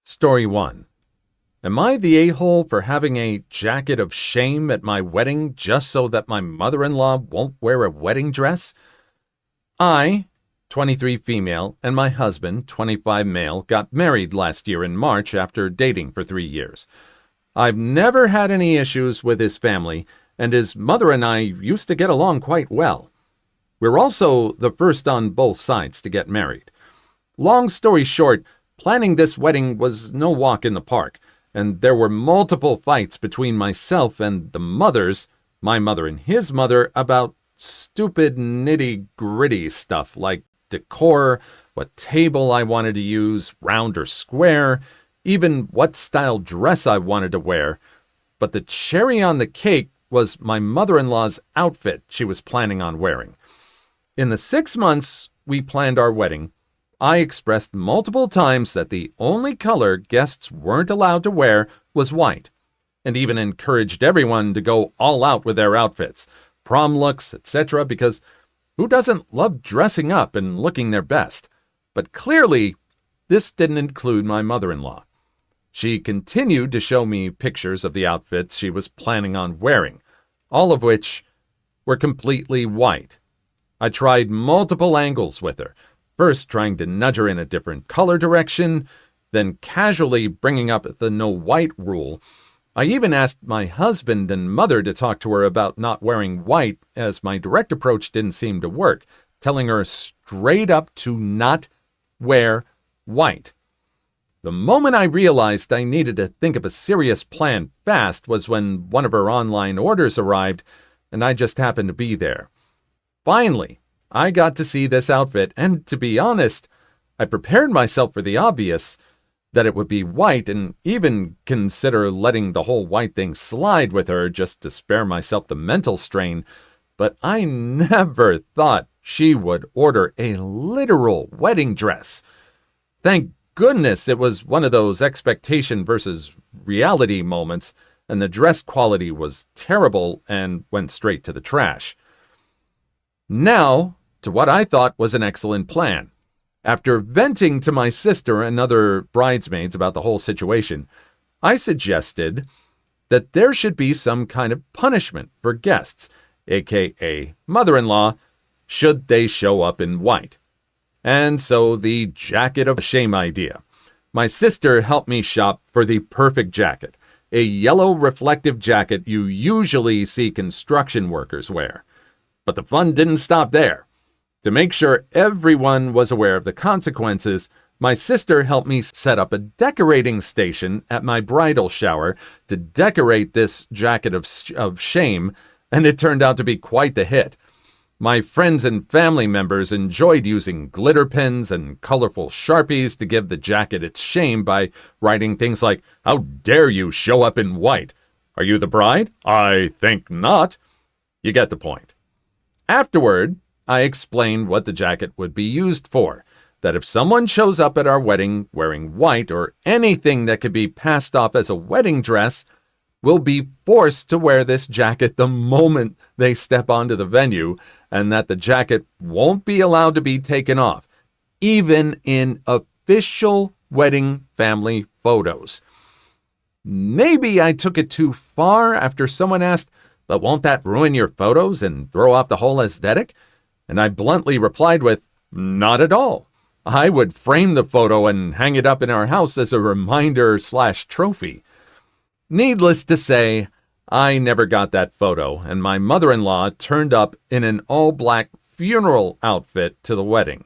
Story 1. Am I the a-hole for having a jacket of shame at my wedding just so that my mother-in-law won't wear a wedding dress? I, 23 female, and my husband, 25 male, got married last year in March after dating for 3 years. I've never had any issues with his family, and his mother and I used to get along quite well. We're also the first on both sides to get married. Long story short, planning this wedding was no walk in the park, and there were multiple fights between myself and the mothers, my mother and his mother, about stupid nitty-gritty stuff like decor, what table I wanted to use, round or square, even what style dress I wanted to wear. But the cherry on the cake was my mother-in-law's outfit she was planning on wearing. In the 6 months we planned our wedding, I expressed multiple times that the only color guests weren't allowed to wear was white, and even encouraged everyone to go all out with their outfits, prom looks, etc., because who doesn't love dressing up and looking their best? But clearly, this didn't include my mother-in-law. She continued to show me pictures of the outfits she was planning on wearing, all of which were completely white. I tried multiple angles with her, first trying to nudge her in a different color direction, then casually bringing up the no white rule. I even asked my husband and mother to talk to her about not wearing white, as my direct approach didn't seem to work, telling her straight up to not wear white. The moment I realized I needed to think of a serious plan fast was when one of her online orders arrived, and I just happened to be there. Finally, I got to see this outfit, and to be honest, I prepared myself for the obvious, that it would be white, and even consider letting the whole white thing slide with her just to spare myself the mental strain, but I never thought she would order a literal wedding dress. Thank goodness it was one of those expectation versus reality moments, and the dress quality was terrible and went straight to the trash. Now, to what I thought was an excellent plan. After venting to my sister and other bridesmaids about the whole situation, I suggested that there should be some kind of punishment for guests, aka mother-in-law, should they show up in white. And so the jacket of shame idea. My sister helped me shop for the perfect jacket, a yellow reflective jacket you usually see construction workers wear. But the fun didn't stop there. To make sure everyone was aware of the consequences, my sister helped me set up a decorating station at my bridal shower to decorate this jacket of shame, and it turned out to be quite the hit. My friends and family members enjoyed using glitter pens and colorful Sharpies to give the jacket its shame by writing things like, "How dare you show up in white? Are you the bride? I think not." You get the point. Afterward, I explained what the jacket would be used for, that if someone shows up at our wedding wearing white or anything that could be passed off as a wedding dress, will be forced to wear this jacket the moment they step onto the venue, and that the jacket won't be allowed to be taken off, even in official wedding family photos. Maybe I took it too far after someone asked, "But won't that ruin your photos and throw off the whole aesthetic?" And I bluntly replied with, "Not at all. I would frame the photo and hang it up in our house as a reminder/trophy." Needless to say, I never got that photo, and my mother-in-law turned up in an all-black funeral outfit to the wedding.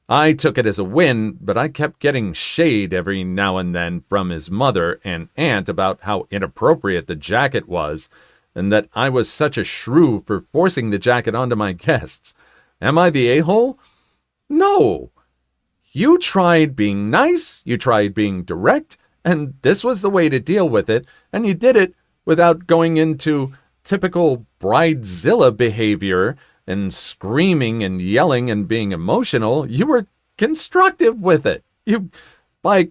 I took it as a win, but I kept getting shade every now and then from his mother and aunt about how inappropriate the jacket was, and that I was such a shrew for forcing the jacket onto my guests. Am I the a-hole? No. You tried being nice, you tried being direct, and this was the way to deal with it, and you did it without going into typical bridezilla behavior and screaming and yelling and being emotional. You were constructive with it. By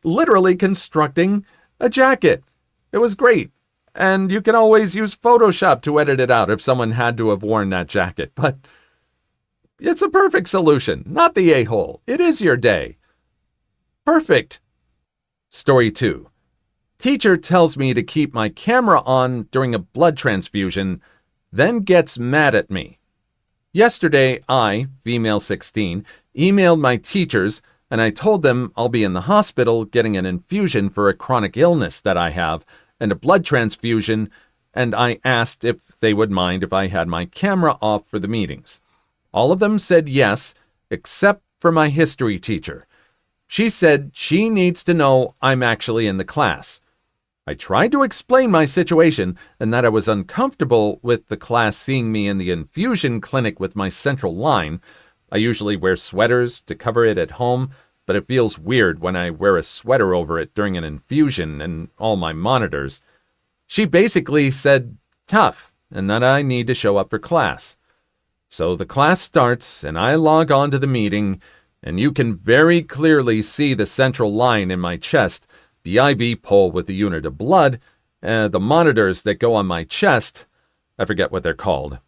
literally constructing a jacket. It was great. And you can always use Photoshop to edit it out if someone had to have worn that jacket. But it's a perfect solution, not the a-hole. It is your day. Perfect. Story 2. Teacher tells me to keep my camera on during a blood transfusion, then gets mad at me. Yesterday, I, female 16, emailed my teachers and I told them I'll be in the hospital getting an infusion for a chronic illness that I have and a blood transfusion, and I asked if they would mind if I had my camera off for the meetings. All of them said yes, except for my history teacher. She said she needs to know I'm actually in the class. I tried to explain my situation and that I was uncomfortable with the class seeing me in the infusion clinic with my central line. I usually wear sweaters to cover it at home, but it feels weird when I wear a sweater over it during an infusion and all my monitors. She basically said tough and that I need to show up for class. So the class starts and I log on to the meeting, and you can very clearly see the central line in my chest, the IV pole with the unit of blood, the monitors that go on my chest. I forget what they're called.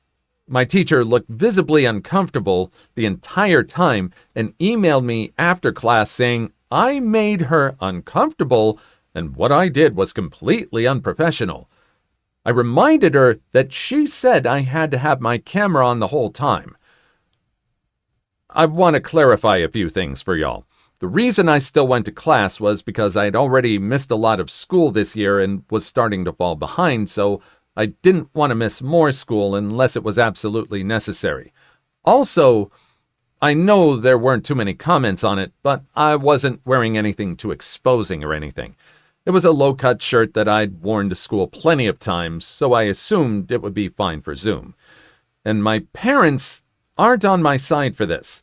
My teacher looked visibly uncomfortable the entire time and emailed me after class saying I made her uncomfortable and what I did was completely unprofessional. I reminded her that she said I had to have my camera on the whole time. I want to clarify a few things for y'all. The reason I still went to class was because I'd already missed a lot of school this year and was starting to fall behind, so I didn't want to miss more school unless it was absolutely necessary. Also, I know there weren't too many comments on it, but I wasn't wearing anything too exposing or anything. It was a low-cut shirt that I'd worn to school plenty of times, so I assumed it would be fine for Zoom. And my parents aren't on my side for this.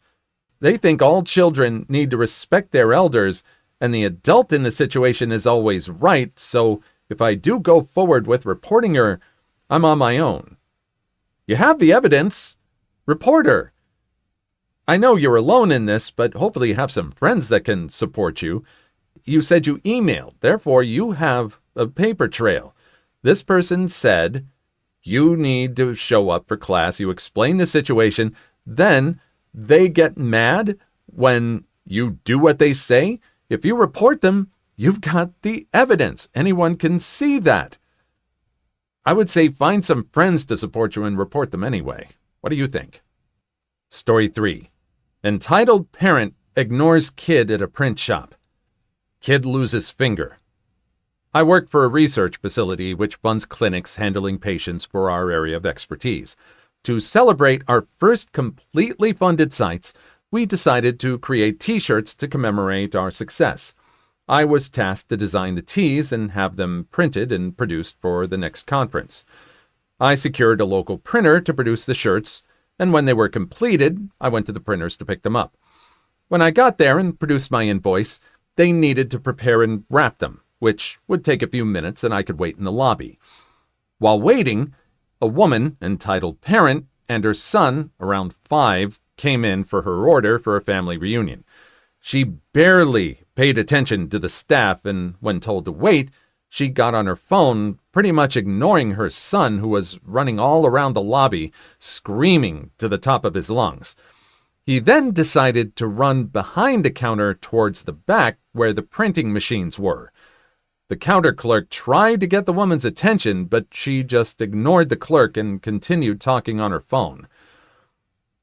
They think all children need to respect their elders, and the adult in the situation is always right, so if I do go forward with reporting her, I'm on my own. You have the evidence. Report her. I know you're alone in this, but hopefully you have some friends that can support you. You said you emailed, therefore you have a paper trail. This person said you need to show up for class. You explain the situation, then they get mad when you do what they say. If you report them, you've got the evidence. Anyone can see that. I would say find some friends to support you and report them anyway. What do you think? Story 3. Entitled parent ignores kid at a print shop. Kid loses finger. I work for a research facility which funds clinics handling patients for our area of expertise. To celebrate our first completely funded sites, we decided to create t-shirts to commemorate our success. I was tasked to design the tees and have them printed and produced for the next conference. I secured a local printer to produce the shirts, and when they were completed, I went to the printers to pick them up. When I got there and produced my invoice, they needed to prepare and wrap them, which would take a few minutes and I could wait in the lobby. While waiting, a woman, entitled parent, and her son, around 5, came in for her order for a family reunion. She barely paid attention to the staff, and when told to wait, she got on her phone, pretty much ignoring her son, who was running all around the lobby, screaming to the top of his lungs. He then decided to run behind the counter towards the back where the printing machines were. The counter clerk tried to get the woman's attention, but she just ignored the clerk and continued talking on her phone.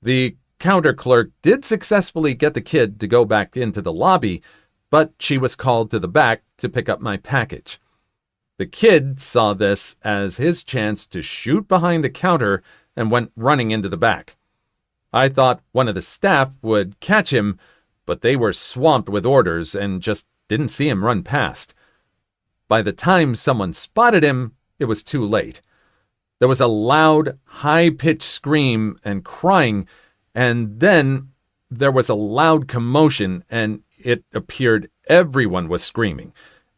The counter clerk did successfully get the kid to go back into the lobby, but she was called to the back to pick up my package. The kid saw this as his chance to shoot behind the counter and went running into the back. I thought one of the staff would catch him, but they were swamped with orders and just didn't see him run past. By the time someone spotted him, it was too late. There was a loud, high-pitched scream and crying, and then there was a loud commotion, and it appeared everyone was screaming,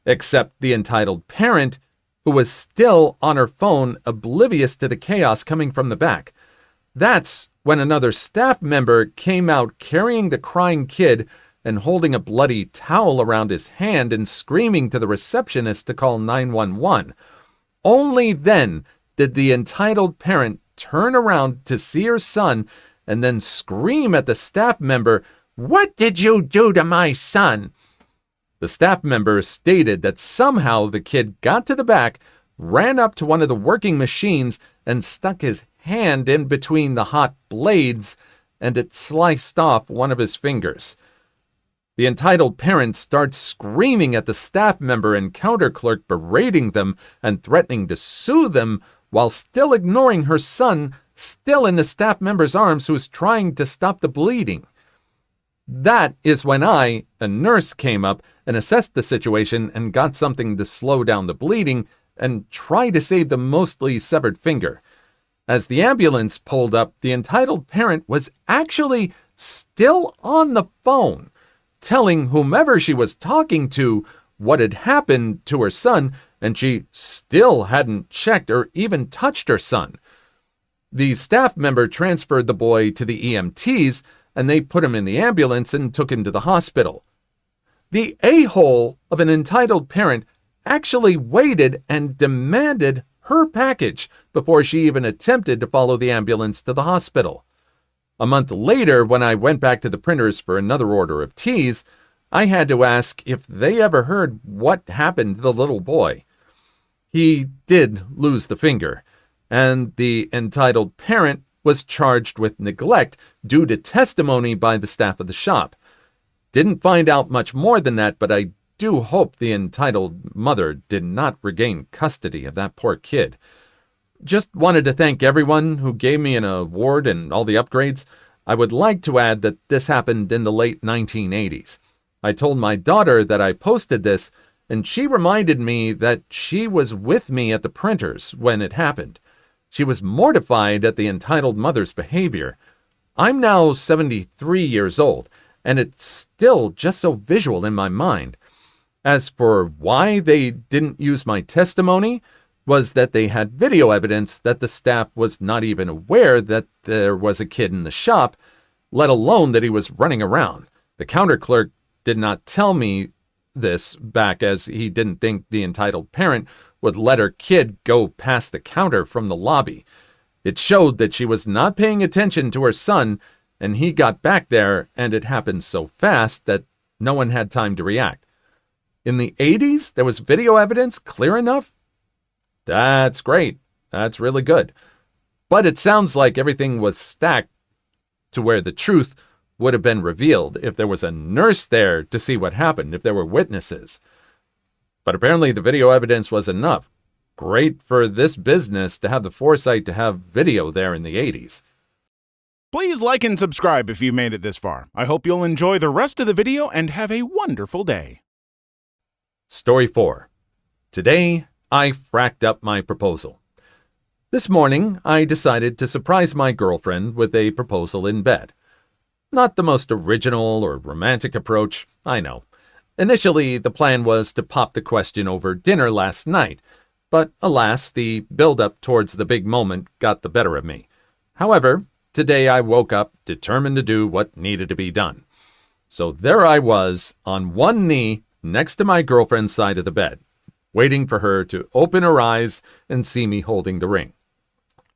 except the entitled parent, who was still on her phone, oblivious to the chaos coming from the back. That's when another staff member came out carrying the crying kid and holding a bloody towel around his hand and screaming to the receptionist to call 911. Only then did the entitled parent turn around to see her son and then scream at the staff member, "What did you do to my son?" The staff member stated that somehow the kid got to the back, ran up to one of the working machines, and stuck his hand in between the hot blades, and it sliced off one of his fingers. The entitled parent starts screaming at the staff member and counter clerk, berating them and threatening to sue them, while still ignoring her son, still in the staff member's arms, who is trying to stop the bleeding. That is when a nurse, came up and assessed the situation and got something to slow down the bleeding and try to save the mostly severed finger. As the ambulance pulled up, the entitled parent was actually still on the phone, telling whomever she was talking to what had happened to her son, and she still hadn't checked or even touched her son. The staff member transferred the boy to the EMTs, and they put him in the ambulance and took him to the hospital. The a-hole of an entitled parent actually waited and demanded her package before she even attempted to follow the ambulance to the hospital. A month later, when I went back to the printers for another order of teas, I had to ask if they ever heard what happened to the little boy. He did lose the finger, and the entitled parent was charged with neglect due to testimony by the staff of the shop. Didn't find out much more than that, but I do hope the entitled mother did not regain custody of that poor kid. Just wanted to thank everyone who gave me an award and all the upgrades. I would like to add that this happened in the late 1980s. I told my daughter that I posted this, and she reminded me that she was with me at the printers when it happened. She was mortified at the entitled mother's behavior. I'm now 73 years old, and it's still just so visual in my mind. As for why they didn't use my testimony, was that they had video evidence that the staff was not even aware that there was a kid in the shop, let alone that he was running around. The counter clerk did not tell me this back, as he didn't think the entitled parent would let her kid go past the counter from the lobby. It showed that she was not paying attention to her son, and he got back there, and it happened so fast that no one had time to react. In the 80s, there was video evidence clear enough? That's great. That's really good. But it sounds like everything was stacked to where the truth would have been revealed if there was a nurse there to see what happened, if there were witnesses. But apparently the video evidence was enough. Great for this business to have the foresight to have video there in the 80s. Please like and subscribe if you've made it this far. I hope you'll enjoy the rest of the video and have a wonderful day. Story 4. Today, I fracked up my proposal. This morning, I decided to surprise my girlfriend with a proposal in bed. Not the most original or romantic approach, I know. Initially, the plan was to pop the question over dinner last night, but alas, the build-up towards the big moment got the better of me. However, today I woke up determined to do what needed to be done. So there I was, on one knee, next to my girlfriend's side of the bed, waiting for her to open her eyes and see me holding the ring.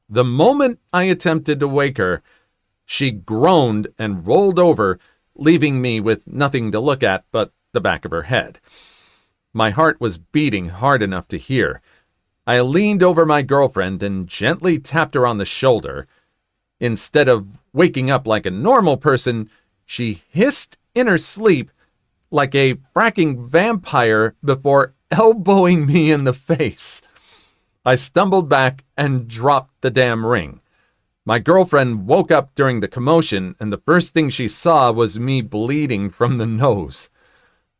The moment I attempted to wake her, she groaned and rolled over, leaving me with nothing to look at but the back of her head. My heart was beating hard enough to hear. I leaned over my girlfriend and gently tapped her on the shoulder. Instead of waking up like a normal person, she hissed in her sleep like a fracking vampire before elbowing me in the face. I stumbled back and dropped the damn ring. My girlfriend woke up during the commotion, and the first thing she saw was me bleeding from the nose.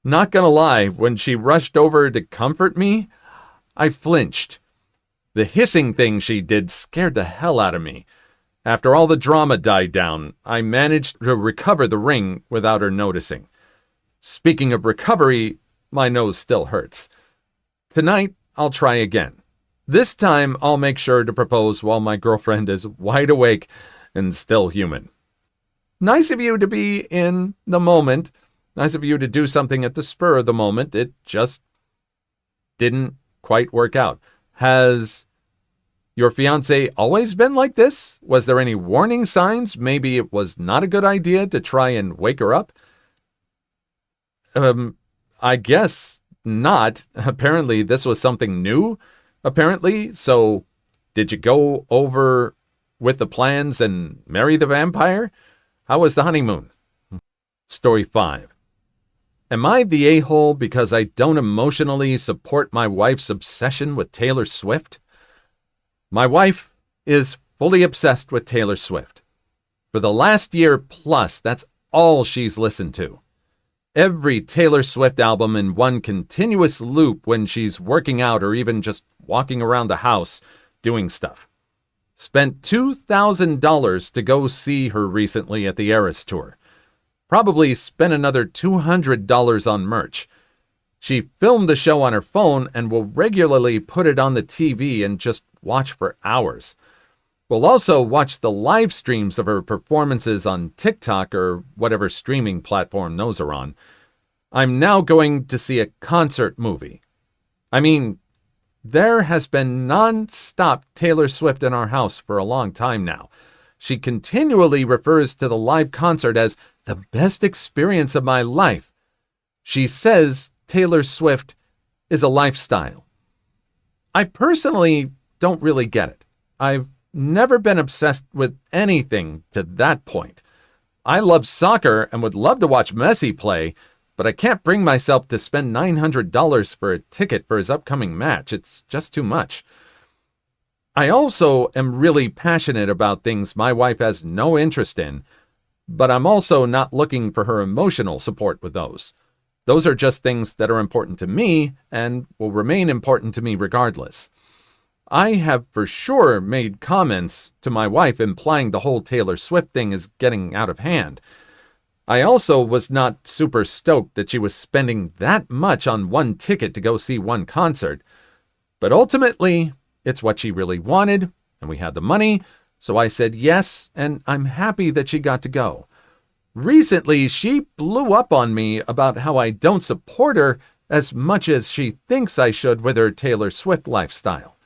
Not gonna lie, when she rushed over to comfort me, I flinched. The hissing thing she did scared the hell out of me. After all the drama died down, I managed to recover the ring without her noticing. Speaking of recovery, my nose still hurts. Tonight, I'll try again. This time, I'll make sure to propose while my girlfriend is wide awake and still human. Nice of you to be in the moment. Nice of you to do something at the spur of the moment. It just didn't quite work out. Has your fiancé always been like this? Was there any warning signs? Maybe it was not a good idea to try and wake her up? I guess not. Apparently, this was something new, apparently. So, did you go over with the plans and marry the vampire? How was the honeymoon? Story 5. Am I the a-hole because I don't emotionally support my wife's obsession with Taylor Swift? My wife is fully obsessed with Taylor Swift. For the last year plus, that's all she's listened to. Every Taylor Swift album in one continuous loop when she's working out or even just walking around the house doing stuff. Spent $2,000 to go see her recently at the Eras Tour. Probably spent another $200 on merch. She filmed the show on her phone and will regularly put it on the TV and just watch for hours. We'll also watch the live streams of her performances on TikTok or whatever streaming platform those are on. I'm now going to see a concert movie. I mean, there has been non-stop Taylor Swift in our house for a long time now. She continually refers to the live concert as the best experience of my life. She says Taylor Swift is a lifestyle. I personally don't really get it. I've never been obsessed with anything to that point. I love soccer and would love to watch Messi play, but I can't bring myself to spend $900 for a ticket for his upcoming match. It's just too much. I also am really passionate about things my wife has no interest in, but I'm also not looking for her emotional support with those. Those are just things that are important to me and will remain important to me regardless. I have for sure made comments to my wife implying the whole Taylor Swift thing is getting out of hand. I also was not super stoked that she was spending that much on one ticket to go see one concert. But ultimately, it's what she really wanted, and we had the money, so I said yes, and I'm happy that she got to go. Recently, she blew up on me about how I don't support her as much as she thinks I should with her Taylor Swift lifestyle.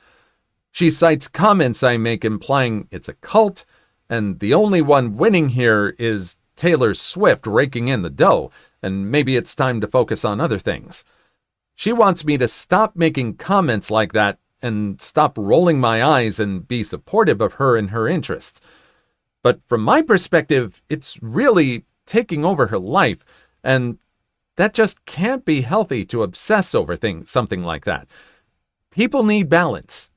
She cites comments I make implying it's a cult, and the only one winning here is Taylor Swift raking in the dough, and maybe it's time to focus on other things. She wants me to stop making comments like that and stop rolling my eyes and be supportive of her and her interests. But from my perspective, it's really taking over her life, and that just can't be healthy to obsess over something like that. People need balance.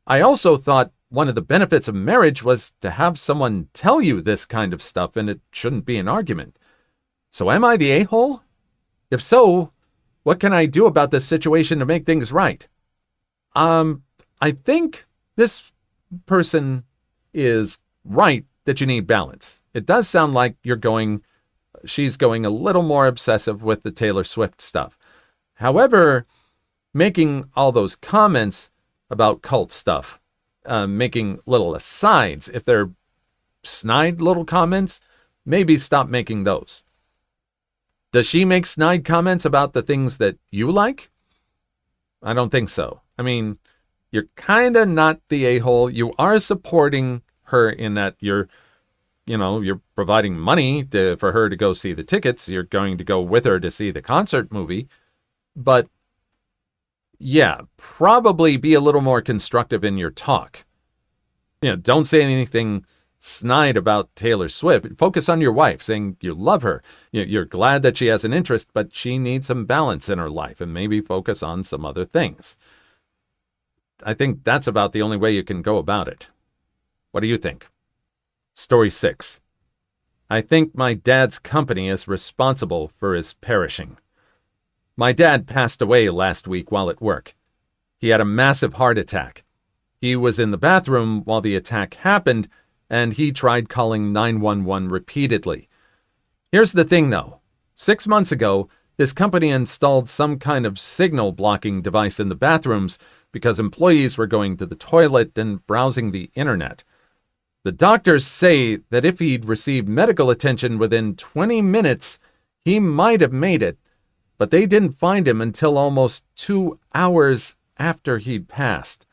I also thought one of the benefits of marriage was to have someone tell you this kind of stuff, and it shouldn't be an argument. So am I the a-hole? If so, what can I do about this situation to make things right? I think this person is right that you need balance. It does sound like she's going a little more obsessive with the Taylor Swift stuff. However, making all those comments about cult stuff, making little asides, if they're snide little comments, maybe stop making those. Does she make snide comments about the things that you like? I don't think so. I mean, you're kind of not the a-hole. You are supporting her in that you're providing money for her to go see the tickets. You're going to go with her to see the concert movie. But yeah, probably be a little more constructive in your talk. Don't say anything snide about Taylor Swift. Focus on your wife, saying you love her. You're glad that she has an interest, but she needs some balance in her life, and maybe focus on some other things. I think that's about the only way you can go about it. What do you think? Story 6. I think my dad's company is responsible for his perishing. My dad passed away last week while at work. He had a massive heart attack. He was in the bathroom while the attack happened, and he tried calling 911 repeatedly. Here's the thing, though. 6 months ago, his company installed some kind of signal blocking device in the bathrooms because employees were going to the toilet and browsing the internet. The doctors say that if he'd received medical attention within 20 minutes, he might have made it, but they didn't find him until almost 2 hours after he'd passed.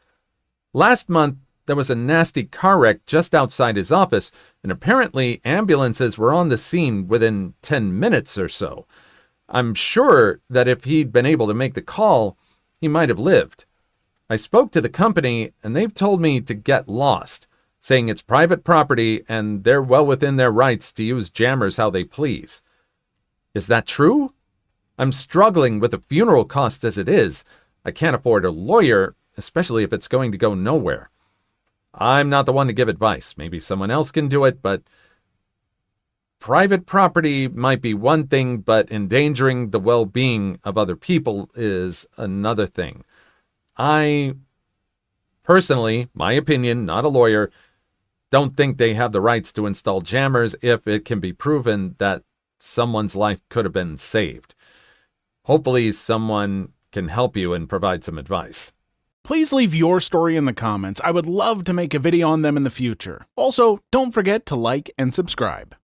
Last month, there was a nasty car wreck just outside his office, and apparently ambulances were on the scene within 10 minutes or so. I'm sure that if he'd been able to make the call, he might have lived. I spoke to the company, and they've told me to get lost, saying it's private property and they're well within their rights to use jammers how they please. Is that true? I'm struggling with the funeral cost as it is. I can't afford a lawyer, especially if it's going to go nowhere. I'm not the one to give advice. Maybe someone else can do it, but private property might be one thing, but endangering the well-being of other people is another thing. I personally, my opinion, not a lawyer, don't think they have the rights to install jammers if it can be proven that someone's life could have been saved. Hopefully someone can help you and provide some advice. Please leave your story in the comments. I would love to make a video on them in the future. Also, don't forget to like and subscribe.